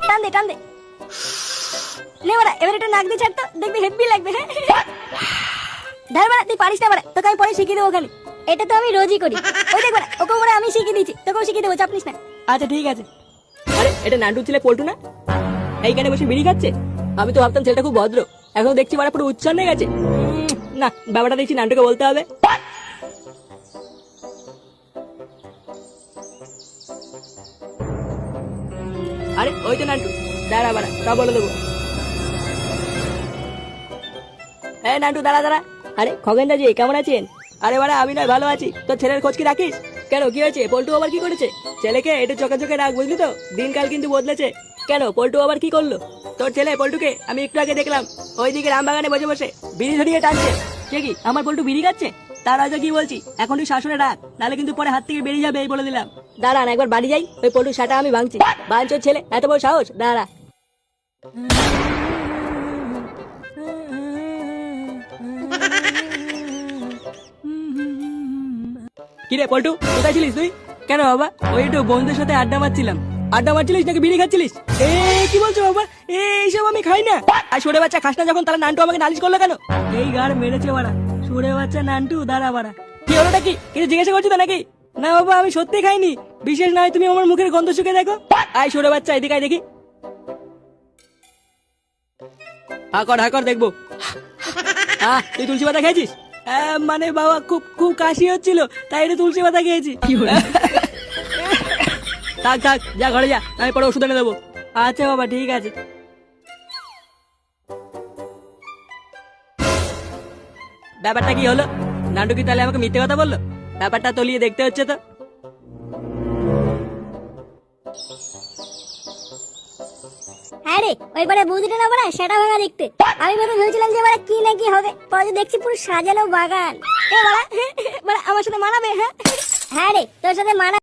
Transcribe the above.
টান দে টান দে। নে বাড়া এবার এটা নাক দিয়ে ছাড় তো, দেখবি হেভি লাগবে। ধর বাড়া তুই পারিস না বাড়া, তোকে আমি পরে শিখিয়ে দেবো ওখানে। এটা তো আমি রোজই করি। ওই দেখ বাড়া ওকে বাড়া আমি শিখিয়ে দিয়েছি, তোকেও শিখিয়ে দেবো, চাপ নিস না। আচ্ছা ঠিক আছে। আরে এটা নান্টু ছেলে পল্টু না? এইখানে বসে বিড়ি খাচ্ছে। আমি তো ভাবতাম ছেলেটা খুব ভদ্র, এখন দেখছি বাড়া পুরো উচ্ছন্ন হয়ে গেছে। না ব্যাপারটা দেখছি নান্টুকে বলতে হবে। আরে ওই তো নান্টু, দাঁড়া বাড়া সব বলে দেবো। হ্যাঁ নান্টু দাঁড়া দাঁড়া। আরে খগেন দাজি কেমন আছেন? আরে বাড়া আমি নয় ভালো আছি, তোর ছেলের খোঁজ কি রাখিস? কেন কি হয়েছে? পল্টু আবার কি করেছে? ছেলেকে একটু চোখে চোখে রাখ, বুঝলি তো, দিনকাল কিন্তু বদলেছে। কেন পল্টু আবার কি করলো? তোর ছেলে পল্টুকে আমি একটু আগে দেখলাম ওইদিকে রামবাগানে বসে বসে বিড়ি ধরিয়ে টানছে। সে কি আমার পল্টু বিড়ি খাচ্ছে? তার হয়তো কি বলছি, এখন তুই শাসনে রাখ, নাহলে কিন্তু পরে হাত থেকে বেরিয়ে যাবে, এই বলে দিলাম। দাঁড়ান একবার বাড়ি যাই, ওই পল্টুর সাটা আমি ভাঙছি। বাঞ্চোর ছেলে এত বড় সাহস, দাঁড়া। কিরে পল্টু কোথায় ছিলিস তুই? কেন বাবা? ওই একটু বন্ধুদের সাথে আড্ডা মারছিলাম। আড্ডা মারছিলিস নাকি বিড়ি খাচ্ছিলিস? কি বলছো বাবা? এইসব আমি খাই না। আর সরে বাচ্চা খাস না যখন, তাহলে নান্টু আমাকে নালিশ করলো কেন? এই গাড় মেরেছে বাড়া, সরে বাচ্চা নান্টু দাঁড়া বাড়া। কি হলোটা কি? কিছু জিজ্ঞাসা করছো তো নাকি? না বাবা আমি সত্যি খাইনি, বিশেষ নয় তুমি আমার মুখের গন্ধ শুকে দেখো। আয় সরে বাচ্চা এদিকে আয় দেখি। হাকর হাকর দেখবো। তুই তুলসী পাতা খেয়েছিস? মানে বাবা খুব খুব কাশি হচ্ছিল, তাই একটু তুলসী পাতা খেয়েছি। থাক থাক, যা ঘরে যা, আমি পরে ওষুধ এনে দেবো। আচ্ছা বাবা ঠিক আছে। ব্যাপারটা কি হলো? নান্টু কি তাহলে আমাকে মিথ্যে কথা বললো? ব্যাপারটা তলিয়ে দেখতে হচ্ছে তো। হ্যাঁ রে ওই বারে বুঝলি না বাড়া সেটা ভাঙা দেখতে। আমি প্রথমে ভেবেছিলাম যে বাড়া কি না কি হবে, পরে দেখছি পুরো সাজানো বাগান। এ বাড়া বাড়া আমার সাথে মানাবে? হ্যাঁ হ্যাঁ রে তোর সাথে মানা